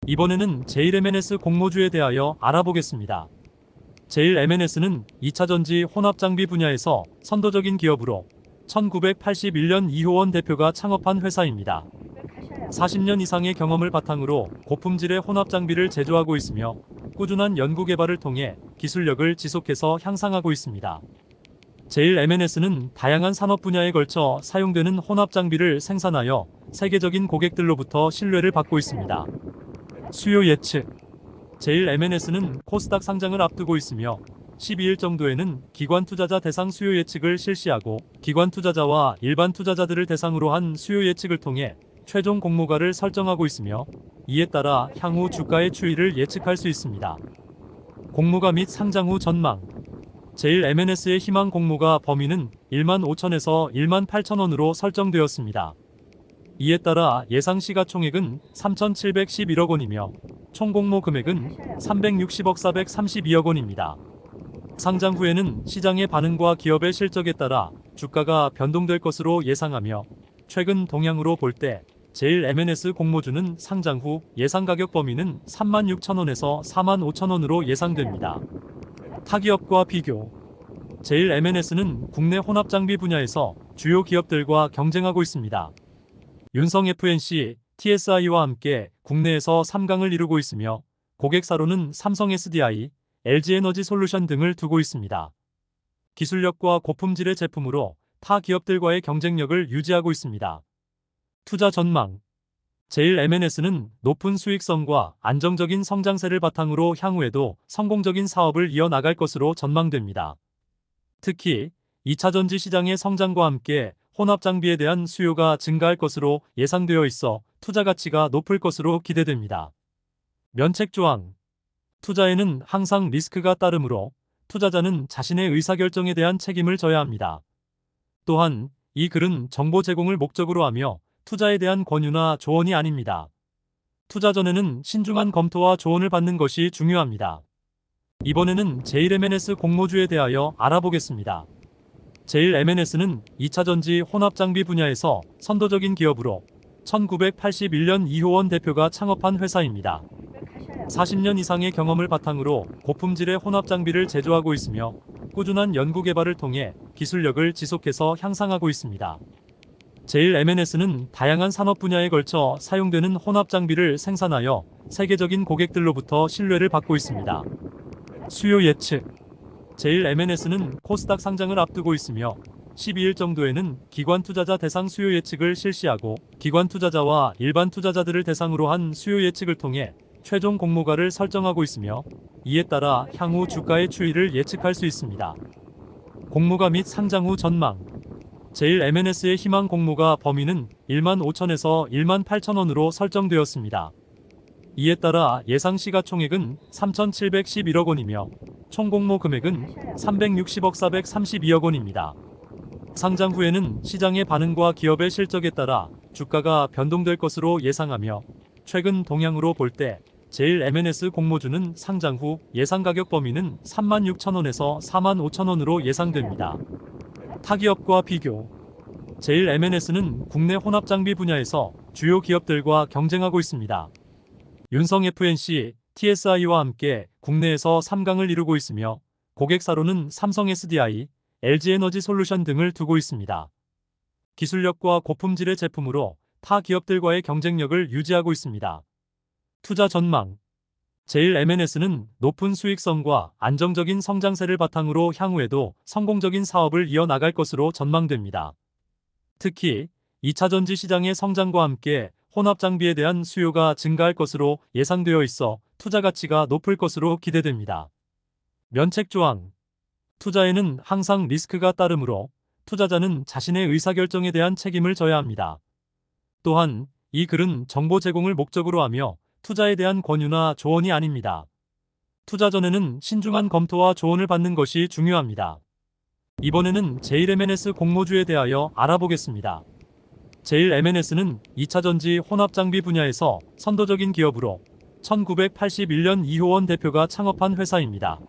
이번에는 제일 M&S 공모주에 대하여 알아보겠습니다. 제일 M&S는 2차전지 혼합장비 분야에서 선도적인 기업으로 1981년 이효원 대표가 창업한 회사입니다. 40년 이상의 경험을 바탕으로 고품질의 혼합장비를 제조하고 있으며 꾸준한 연구개발을 통해 기술력을 지속해서 향상하고 있습니다. 제일 M&S는 다양한 산업 분야에 걸쳐 사용되는 혼합장비를 생산하여 세계적인 고객들로부터 신뢰를 받고 있습니다. 수요 예측. 제일 M&S는 코스닥 상장을 앞두고 있으며 12일 정도에는 기관 투자자 대상 수요 예측을 실시하고 기관 투자자와 일반 투자자들을 대상으로 한 수요 예측을 통해 최종 공모가를 설정하고 있으며 이에 따라 향후 주가의 추이를 예측할 수 있습니다. 공모가 및 상장 후 전망. 제일 M&S의 희망 공모가 범위는 1만 5천에서 1만 8천 원으로 설정되었습니다. 이에 따라 예상 시가총액은 3,711억 원이며 총 공모 금액은 360억 432억 원입니다. 상장 후에는 시장의 반응과 기업의 실적에 따라 주가가 변동될 것으로 예상하며 최근 동향으로 볼 때 제일 M&S 공모주는 상장 후 예상 가격 범위는 3만 6천 원에서 4만 5천 원으로 예상됩니다. 타기업과 비교. 제일 M&S는 국내 혼합장비 분야에서 주요 기업들과 경쟁하고 있습니다. 윤성 FNC, TSI와 함께 국내에서 3강을 이루고 있으며 고객사로는 삼성 SDI, LG에너지 솔루션 등을 두고 있습니다. 기술력과 고품질의 제품으로 타 기업들과의 경쟁력을 유지하고 있습니다. 투자 전망. 제일 M&S는 높은 수익성과 안정적인 성장세를 바탕으로 향후에도 성공적인 사업을 이어나갈 것으로 전망됩니다. 특히 2차전지 시장의 성장과 함께 혼합장비에 대한 수요가 증가할 것으로 예상되어 있어 투자 가치가 높을 것으로 기대됩니다. 면책조항. 투자에는 항상 리스크가 따르므로 투자자는 자신의 의사결정에 대한 책임을 져야 합니다. 또한 이 글은 정보 제공을 목적으로 하며 투자에 대한 권유나 조언이 아닙니다. 투자 전에는 신중한 검토와 조언을 받는 것이 중요합니다. 이번에는 제일 M&S 공모주에 대하여 알아보겠습니다. 제일 M&S는 2차전지 혼합장비 분야에서 선도적인 기업으로 1981년 이효원 대표가 창업한 회사입니다. 40년 이상의 경험을 바탕으로 고품질의 혼합장비를 제조하고 있으며 꾸준한 연구개발을 통해 기술력을 지속해서 향상하고 있습니다. 제일 M&S는 다양한 산업 분야에 걸쳐 사용되는 혼합장비를 생산하여 세계적인 고객들로부터 신뢰를 받고 있습니다. 수요 예측. 제일 M&S는 코스닥 상장을 앞두고 있으며 12일 정도에는 기관 투자자 대상 수요 예측을 실시하고 기관 투자자와 일반 투자자들을 대상으로 한 수요 예측을 통해 최종 공모가를 설정하고 있으며 이에 따라 향후 주가의 추이를 예측할 수 있습니다. 공모가 및 상장 후 전망. 제일 M&S의 희망 공모가 범위는 1만 5천에서 1만 8천 원으로 설정되었습니다. 이에 따라 예상 시가총액은 3,711억 원이며 총 공모 금액은 360억 432억 원입니다. 상장 후에는 시장의 반응과 기업의 실적에 따라 주가가 변동될 것으로 예상하며 최근 동향으로 볼 때 제일 M&S 공모주는 상장 후 예상 가격 범위는 3만 6천 원에서 4만 5천 원으로 예상됩니다. 타기업과 비교. 제일 M&S는 국내 혼합장비 분야에서 주요 기업들과 경쟁하고 있습니다. 윤성 FNC, TSI와 함께 국내에서 3강을 이루고 있으며 고객사로는 삼성 SDI, LG에너지 솔루션 등을 두고 있습니다. 기술력과 고품질의 제품으로 타 기업들과의 경쟁력을 유지하고 있습니다. 투자 전망. 제일 M&S는 높은 수익성과 안정적인 성장세를 바탕으로 향후에도 성공적인 사업을 이어나갈 것으로 전망됩니다. 특히 2차전지 시장의 성장과 함께 혼합장비에 대한 수요가 증가할 것으로 예상되어 있어 투자 가치가 높을 것으로 기대됩니다. 면책조항. 투자에는 항상 리스크가 따르므로 투자자는 자신의 의사결정에 대한 책임을 져야 합니다. 또한 이 글은 정보 제공을 목적으로 하며 투자에 대한 권유나 조언이 아닙니다. 투자 전에는 신중한 검토와 조언을 받는 것이 중요합니다. 이번에는 제일 M&S 공모주에 대하여 알아보겠습니다. 제일 M&S는 2차전지 혼합장비 분야에서 선도적인 기업으로 1981년 이효원 대표가 창업한 회사입니다.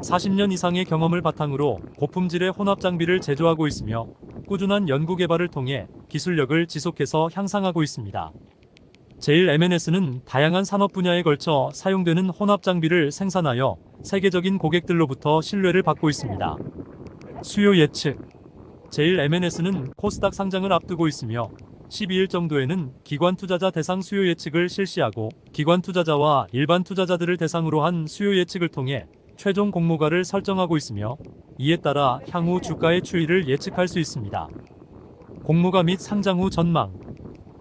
40년 이상의 경험을 바탕으로 고품질의 혼합장비를 제조하고 있으며 꾸준한 연구개발을 통해 기술력을 지속해서 향상하고 있습니다. 제일 M&S는 다양한 산업 분야에 걸쳐 사용되는 혼합 장비를 생산하여 세계적인 고객들로부터 신뢰를 받고 있습니다. 수요 예측. 제일 M&S는 코스닥 상장을 앞두고 있으며 12일 정도에는 기관 투자자 대상 수요 예측을 실시하고 기관 투자자와 일반 투자자들을 대상으로 한 수요 예측을 통해 최종 공모가를 설정하고 있으며 이에 따라 향후 주가의 추이를 예측할 수 있습니다. 공모가 및 상장 후 전망.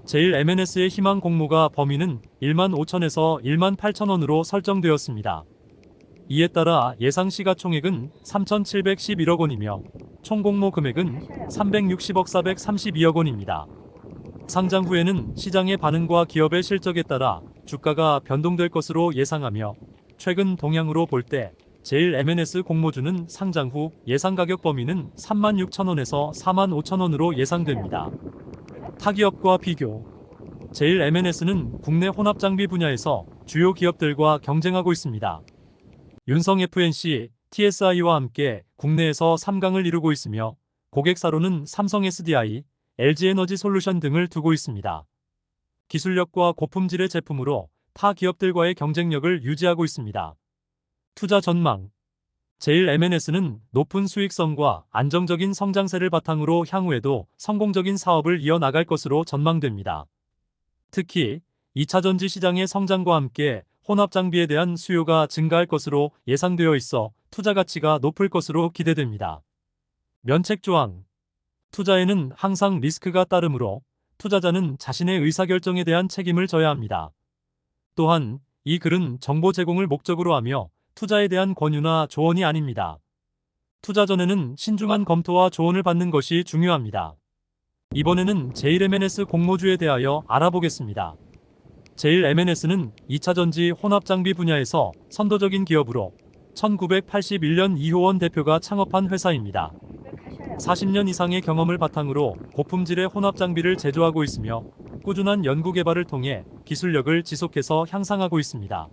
제일 M&S의 희망 공모가 범위는 1만 5천에서 1만 8천 원으로 설정되었습니다. 이에 따라 예상 시가총액은 3,711억 원이며 총 공모 금액은 360억 432억 원입니다. 상장 후에는 시장의 반응과 기업의 실적에 따라 주가가 변동될 것으로 예상하며 최근 동향으로 볼 때 제일 M&S 공모주는 상장 후 예상 가격 범위는 3만 6천 원에서 4만 5천 원으로 예상됩니다. 타기업과 비교. 제일 M&S는 국내 혼합 장비 분야에서 주요 기업들과 경쟁하고 있습니다. 윤성 FNC, TSI와 함께 국내에서 3강을 이루고 있으며 고객사로는 삼성 SDI, LG에너지 솔루션 등을 두고 있습니다. 기술력과 고품질의 제품으로 타 기업들과의 경쟁력을 유지하고 있습니다. 투자 전망. 제일 M&S는 높은 수익성과 안정적인 성장세를 바탕으로 향후에도 성공적인 사업을 이어나갈 것으로 전망됩니다. 특히 2차전지 시장의 성장과 함께 혼합 장비에 대한 수요가 증가할 것으로 예상되어 있어 투자 가치가 높을 것으로 기대됩니다. 면책 조항. 투자에는 항상 리스크가 따르므로 투자자는 자신의 의사결정에 대한 책임을 져야 합니다. 또한 이 글은 정보 제공을 목적으로 하며 투자에 대한 권유나 조언이 아닙니다. 투자 전에는 신중한 검토와 조언을 받는 것이 중요합니다. 이번에는 제일 M&S 공모주에 대하여 알아보겠습니다. 제일 M&S는 2차전지 혼합장비 분야에서 선도적인 기업으로 1981년 이효원 대표가 창업한 회사입니다. 40년 이상의 경험을 바탕으로 고품질의 혼합장비를 제조하고 있으며 꾸준한 연구개발을 통해 기술력을 지속해서 향상하고 있습니다.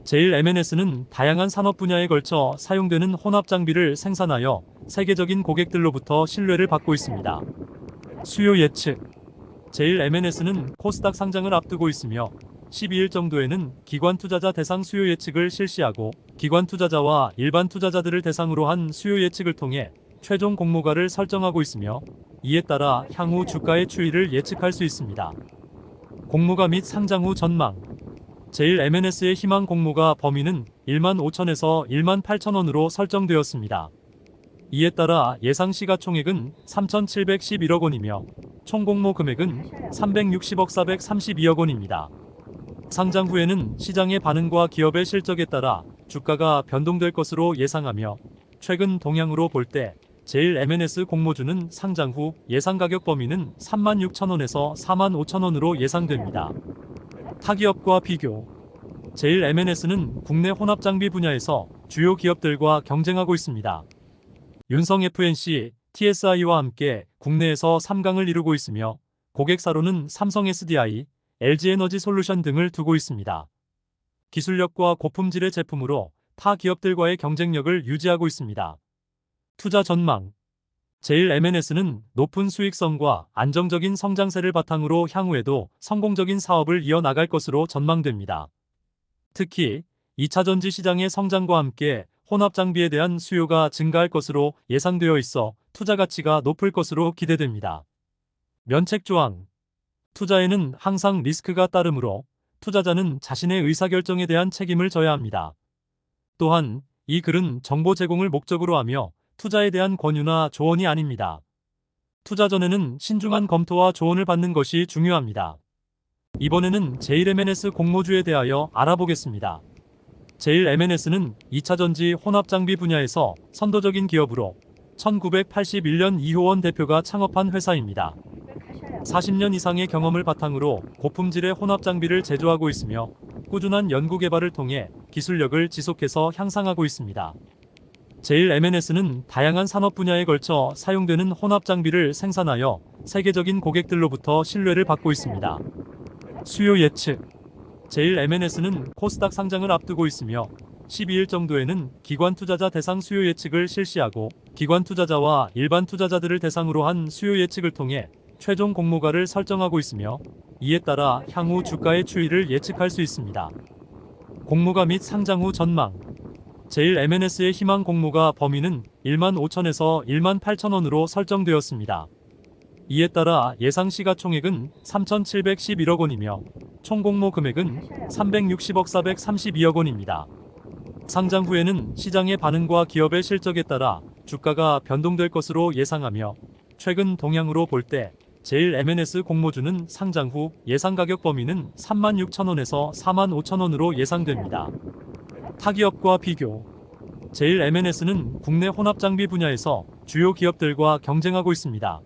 제일 M&S는 다양한 산업 분야에 걸쳐 사용되는 혼합 장비를 생산하여 세계적인 고객들로부터 신뢰를 받고 있습니다. 수요 예측. 제일 M&S는 코스닥 상장을 앞두고 있으며 12일 정도에는 기관 투자자 대상 수요 예측을 실시하고 기관 투자자와 일반 투자자들을 대상으로 한 수요 예측을 통해 최종 공모가를 설정하고 있으며 이에 따라 향후 주가의 추이를 예측할 수 있습니다. 공모가 및 상장 후 전망. 제일 M&S의 희망 공모가 범위는 1만 5천에서 1만 8천 원으로 설정되었습니다. 이에 따라 예상 시가총액은 3,711억 원이며 총 공모 금액은 360억 432억 원입니다. 상장 후에는 시장의 반응과 기업의 실적에 따라 주가가 변동될 것으로 예상하며 최근 동향으로 볼 때 제일 M&S 공모주는 상장 후 예상 가격 범위는 3만 6천 원에서 4만 5천 원으로 예상됩니다. 타기업과 비교. 제일 M&S는 국내 혼합 장비 분야에서 주요 기업들과 경쟁하고 있습니다. 윤성 FNC, TSI와 함께 국내에서 3강을 이루고 있으며 고객사로는 삼성 SDI, LG에너지 솔루션 등을 두고 있습니다. 기술력과 고품질의 제품으로 타 기업들과의 경쟁력을 유지하고 있습니다. 투자 전망. 제일 M&S는 높은 수익성과 안정적인 성장세를 바탕으로 향후에도 성공적인 사업을 이어나갈 것으로 전망됩니다. 특히 2차전지 시장의 성장과 함께 혼합 장비에 대한 수요가 증가할 것으로 예상되어 있어 투자 가치가 높을 것으로 기대됩니다. 면책 조항. 투자에는 항상 리스크가 따르므로 투자자는 자신의 의사결정에 대한 책임을 져야 합니다. 또한 이 글은 정보 제공을 목적으로 하며 투자에 대한 권유나 조언이 아닙니다. 투자 전에는 신중한 검토와 조언을 받는 것이 중요합니다. 이번에는 제일 M&S 공모주에 대하여 알아보겠습니다. 제일 M&S는 2차전지 혼합장비 분야에서 선도적인 기업으로 1981년 이효원 대표가 창업한 회사입니다. 40년 이상의 경험을 바탕으로 고품질의 혼합장비를 제조하고 있으며 꾸준한 연구개발을 통해 기술력을 지속해서 향상하고 있습니다. 제일 M&S는 다양한 산업 분야에 걸쳐 사용되는 혼합 장비를 생산하여 세계적인 고객들로부터 신뢰를 받고 있습니다. 수요 예측. 제일 M&S는 코스닥 상장을 앞두고 있으며 12일 정도에는 기관 투자자 대상 수요 예측을 실시하고 기관 투자자와 일반 투자자들을 대상으로 한 수요 예측을 통해 최종 공모가를 설정하고 있으며 이에 따라 향후 주가의 추이를 예측할 수 있습니다. 공모가 및 상장 후 전망. 제일 M&S의 희망 공모가 범위는 15,000에서 18,000원으로 설정되었습니다. 이에 따라 예상 시가총액은 3,711억 원이며 총 공모 금액은 360억 432억 원입니다. 상장 후에는 시장의 반응과 기업의 실적에 따라 주가가 변동될 것으로 예상하며 최근 동향으로 볼 때 제일 M&S 공모주는 상장 후 예상 가격 범위는 36,000원에서 45,000원으로 예상됩니다. 타기업과 비교. 제일 M&S는 국내 혼합장비 분야에서 주요 기업들과 경쟁하고 있습니다.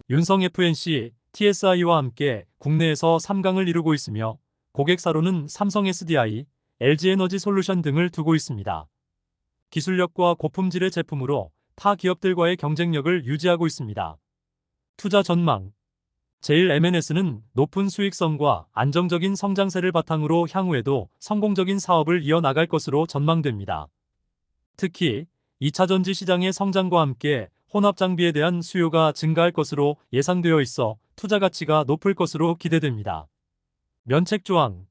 윤성 FNC, TSI와 함께 국내에서 3강을 이루고 있으며 고객사로는 삼성 SDI, LG에너지 솔루션 등을 두고 있습니다. 기술력과 고품질의 제품으로 타 기업들과의 경쟁력을 유지하고 있습니다. 투자 전망. 제일 M&S는 높은 수익성과 안정적인 성장세를 바탕으로 향후에도 성공적인 사업을 이어나갈 것으로 전망됩니다. 특히 2차전지 시장의 성장과 함께 혼합장비에 대한 수요가 증가할 것으로 예상되어 있어 투자 가치가 높을 것으로 기대됩니다. 면책조항.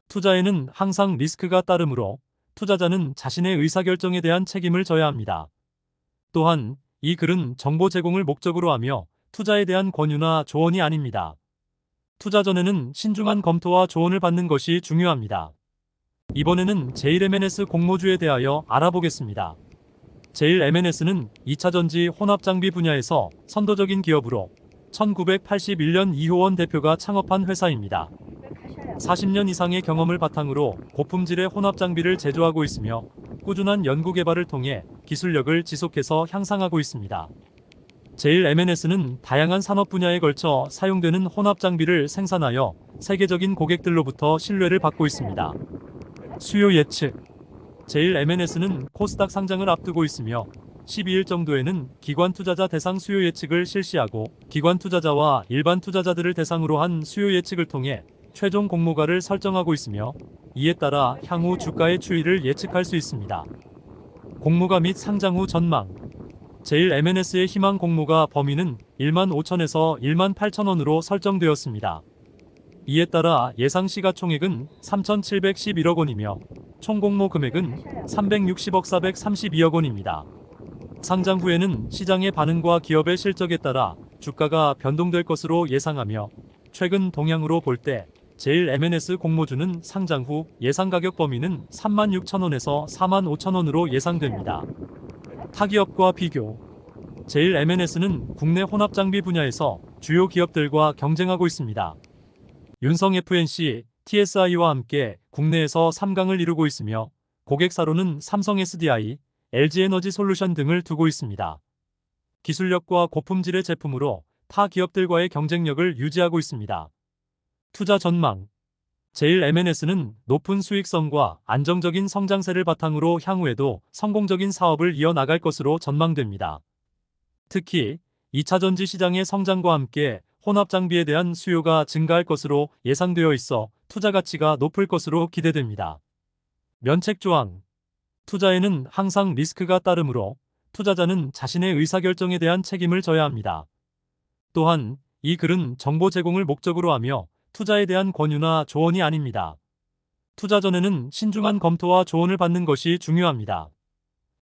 투자에는 항상 리스크가 따르므로 투자자는 자신의 의사결정에 대한 책임을 져야 합니다. 또한 이 글은 정보 제공을 목적으로 하며 투자에 대한 권유나 조언이 아닙니다. 투자 전에는 신중한 검토와 조언을 받는 것이 중요합니다. 이번에는 제일 M&S 공모주에 대하여 알아보겠습니다. 제일 M&S는 2차전지 혼합장비 분야에서 선도적인 기업으로 1981년 이효원 대표가 창업한 회사입니다. 40년 이상의 경험을 바탕으로 고품질의 혼합장비를 제조하고 있으며 꾸준한 연구개발을 통해 기술력을 지속해서 향상하고 있습니다. 제일 M&S는 다양한 산업 분야에 걸쳐 사용되는 혼합장비를 생산하여 세계적인 고객들로부터 신뢰를 받고 있습니다. 수요 예측. 제일 M&S는 코스닥 상장을 앞두고 있으며 12일 정도에는 기관 투자자 대상 수요 예측을 실시하고 기관 투자자와 일반 투자자들을 대상으로 한 수요 예측을 통해 최종 공모가를 설정하고 있으며 이에 따라 향후 주가의 추이를 예측할 수 있습니다. 공모가 및 상장 후 전망. 제일 M&S의 희망 공모가 범위는 15,000에서 18,000원으로 설정되었습니다. 이에 따라 예상 시가총액은 3,711억 원이며 총 공모 금액은 360억 432억 원입니다. 상장 후에는 시장의 반응과 기업의 실적에 따라 주가가 변동될 것으로 예상하며 최근 동향으로 볼 때 제일 M&S 공모주는 상장 후 예상 가격 범위는 36,000원에서 45,000원으로 예상됩니다. 타기업과 비교. 제일 M&S는 국내 혼합장비 분야에서 주요 기업들과 경쟁하고 있습니다. 윤성 FNC, TSI와 함께 국내에서 3강을 이루고 있으며 고객사로는 삼성 SDI, LG에너지 솔루션 등을 두고 있습니다. 기술력과 고품질의 제품으로 타 기업들과의 경쟁력을 유지하고 있습니다. 투자 전망. 제일 M&S는 높은 수익성과 안정적인 성장세를 바탕으로 향후에도 성공적인 사업을 이어나갈 것으로 전망됩니다. 특히 2차전지 시장의 성장과 함께 혼합장비에 대한 수요가 증가할 것으로 예상되어 있어 투자 가치가 높을 것으로 기대됩니다. 면책조항. 투자에는 항상 리스크가 따르므로 투자자는 자신의 의사결정에 대한 책임을 져야 합니다. 또한 이 글은 정보 제공을 목적으로 하며 투자에 대한 권유나 조언이 아닙니다. 투자 전에는 신중한 검토와 조언을 받는 것이 중요합니다.